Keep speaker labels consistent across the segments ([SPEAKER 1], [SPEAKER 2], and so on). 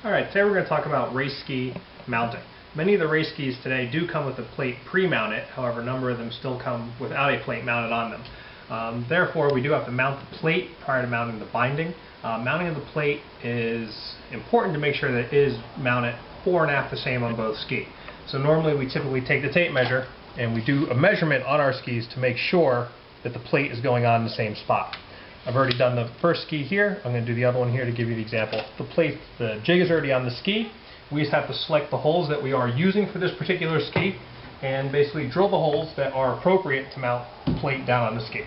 [SPEAKER 1] Alright, today we're going to talk about race ski mounting. Many of the race skis today do come with a plate pre-mounted, however a number of them still come without a plate mounted on them. Therefore we do have to mount the plate prior to mounting the binding. Mounting of the plate is important to make sure that it is mounted fore and aft the same on both ski. So normally we typically take the tape measure and we do a measurement on our skis to make sure that the plate is going on in the same spot. I've already done the first ski here. I'm going to do the other one here to give you the example. The jig is already on the ski. We just have to select the holes that we are using for this particular ski and basically drill the holes that are appropriate to mount the plate down on the ski.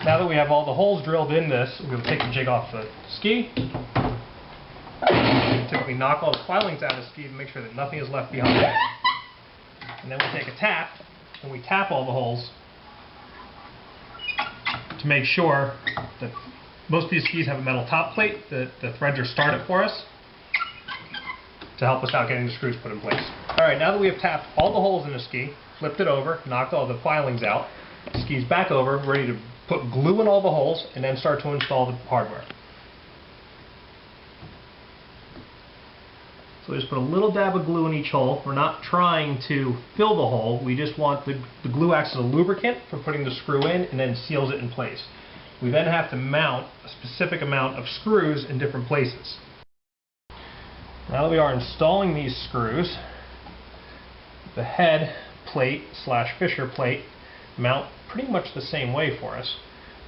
[SPEAKER 1] Now that we have all the holes drilled in this, we'll take the jig off the ski. Typically knock all the filings out of the ski to make sure that nothing is left behind. And then we take a tap, and we tap all the holes to make sure that most of these skis have a metal top plate, that the threads are started for us to help us out getting the screws put in place. Alright, now that we have tapped all the holes in the ski, flipped it over, knocked all the filings out, the ski's back over, ready to put glue in all the holes, and then start to install the hardware. So we just put a little dab of glue in each hole. We're not trying to fill the hole. We just want the glue acts as a lubricant for putting the screw in and then seals it in place. We then have to mount a specific amount of screws in different places. Now that we are installing these screws, the head plate / fisher plate mount pretty much the same way for us.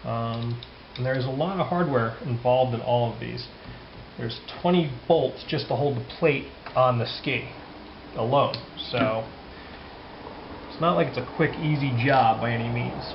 [SPEAKER 1] And there's a lot of hardware involved in all of these. There's 20 bolts just to hold the plate on the ski alone, so it's not like it's a quick, easy job by any means.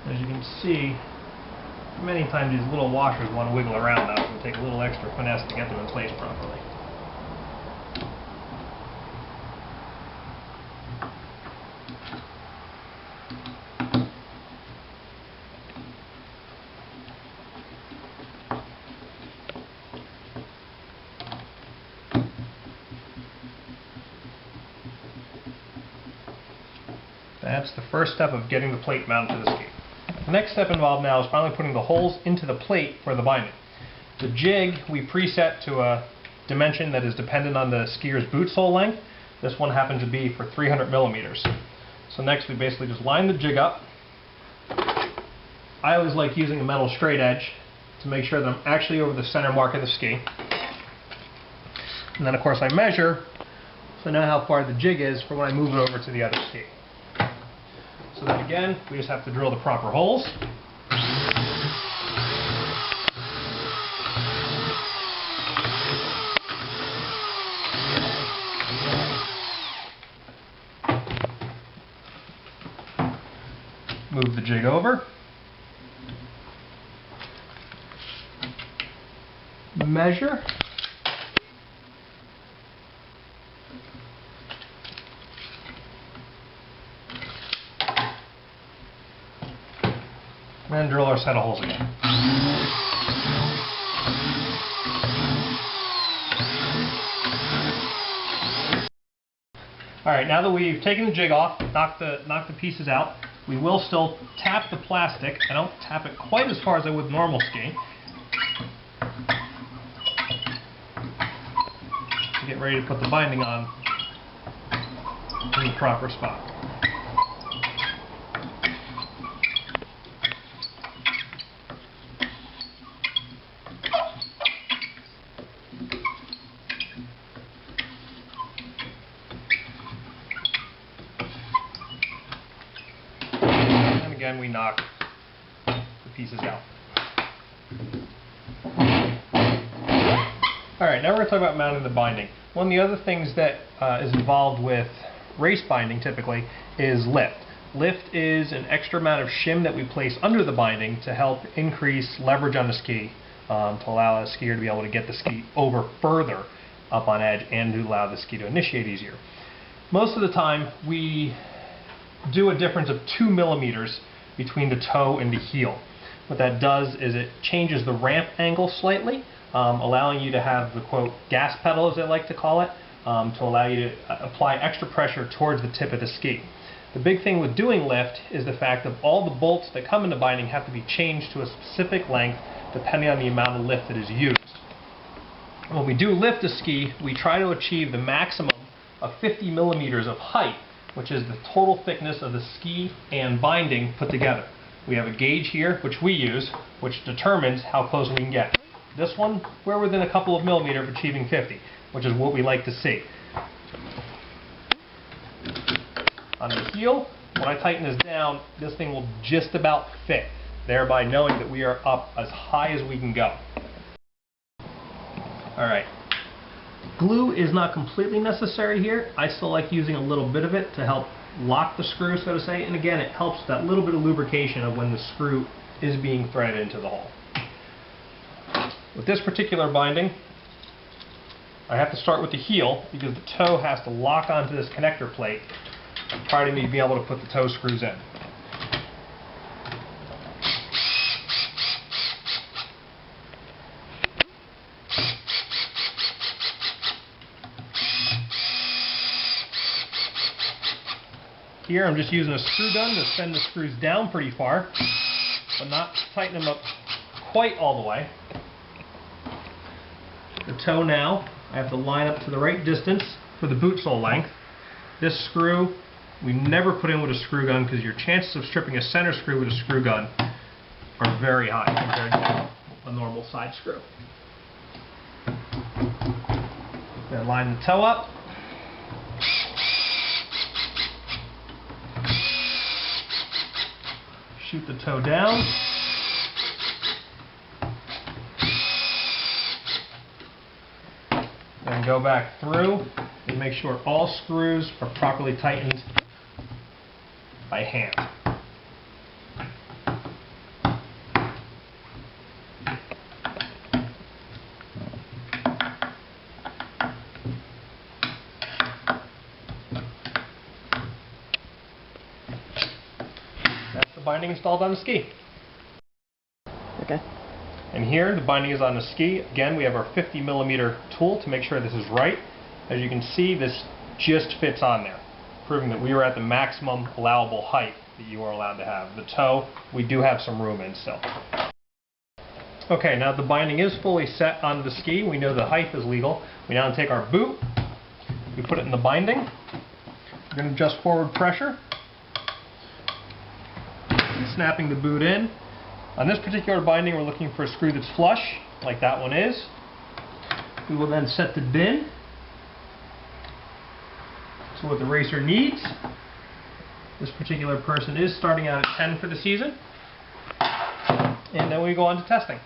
[SPEAKER 1] As you can see, many times these little washers want to wiggle around now, so it'll take a little extra finesse to get them in place properly. That's the first step of getting the plate mounted to the ski. The next step involved now is finally putting the holes into the plate for the binding. The jig we preset to a dimension that is dependent on the skier's boot sole length. This one happens to be for 300 millimeters. So next we basically just line the jig up. I always like using a metal straight edge to make sure that I'm actually over the center mark of the ski. And then of course I measure, so I know how far the jig is for when I move it over to the other ski. So then again, we just have to drill the proper holes. Move the jig over. Measure. And drill our set of holes again. Alright, now that we've taken the jig off, knocked the pieces out, we will still tap the plastic. I don't tap it quite as far as I would normal ski. To get ready to put the binding on in the proper spot. again we knock the pieces out. Alright, now we're going to talk about mounting the binding. One of the other things that is involved with race binding typically is lift. Lift is an extra amount of shim that we place under the binding to help increase leverage on the ski, to allow a skier to be able to get the ski over further up on edge and to allow the ski to initiate easier. Most of the time we do a difference of 2 millimeters between the toe and the heel. What that does is it changes the ramp angle slightly, allowing you to have the quote gas pedal, as they like to call it, to allow you to apply extra pressure towards the tip of the ski. The big thing with doing lift is the fact that all the bolts that come into binding have to be changed to a specific length depending on the amount of lift that is used. When we do lift a ski, we try to achieve the maximum of 50 millimeters of height, which is the total thickness of the ski and binding put together. We have a gauge here, which we use, which determines how close we can get. This one, we're within a couple of millimeters of achieving 50, which is what we like to see. On the heel, when I tighten this down, this thing will just about fit, thereby knowing that we are up as high as we can go. Alright, glue is not completely necessary here. I still like using a little bit of it to help lock the screw, so to say, and again it helps that little bit of lubrication of when the screw is being threaded into the hole. With this particular binding, I have to start with the heel because the toe has to lock onto this connector plate prior to me being able to put the toe screws in. Here I'm just using a screw gun to send the screws down pretty far, but not tighten them up quite all the way. The toe now, I have to line up to the right distance for the boot sole length. This screw, we never put in with a screw gun because your chances of stripping a center screw with a screw gun are very high compared to a normal side screw. Then line the toe up. Shoot the toe down. Then go back through and make sure all screws are properly tightened by hand. That's the binding installed on the ski.
[SPEAKER 2] Okay.
[SPEAKER 1] And here the binding is on the ski. Again, we have our 50 millimeter tool to make sure this is right. As you can see, this just fits on there, proving that we are at the maximum allowable height that you are allowed to have. The toe, we do have some room in still. Okay, now that the binding is fully set on the ski, we know the height is legal. We now take our boot, we put it in the binding. We're going to adjust forward pressure, snapping the boot in. On this particular binding, we're looking for a screw that's flush, like that one is. We will then set the bin to what the racer needs. This particular person is starting out at 10 for the season. And then we go on to testing.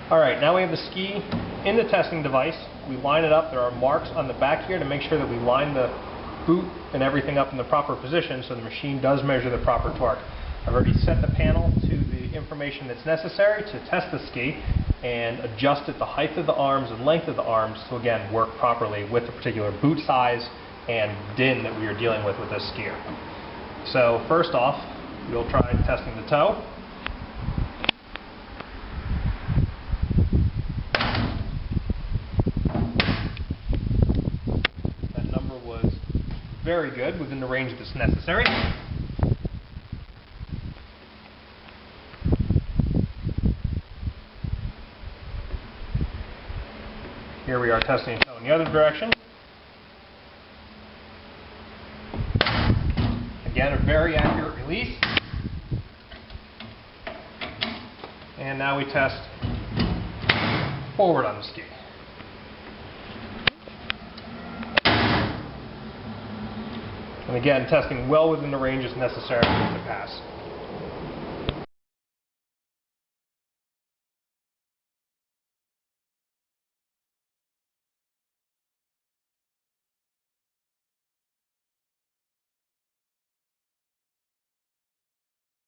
[SPEAKER 1] Alright, now we have the ski in the testing device. We line it up. There are marks on the back here to make sure that we line the boot and everything up in the proper position so the machine does measure the proper torque. I've already set the panel to the information that's necessary to test the ski and adjusted the height of the arms and length of the arms to again work properly with the particular boot size and din that we are dealing with this skier. So first off, we'll try testing the toe. That number was very good, within the range that's necessary. Here we are testing the toe in the other direction. Again, a very accurate release. And now we test forward on the ski. And again, testing well within the ranges necessary to pass.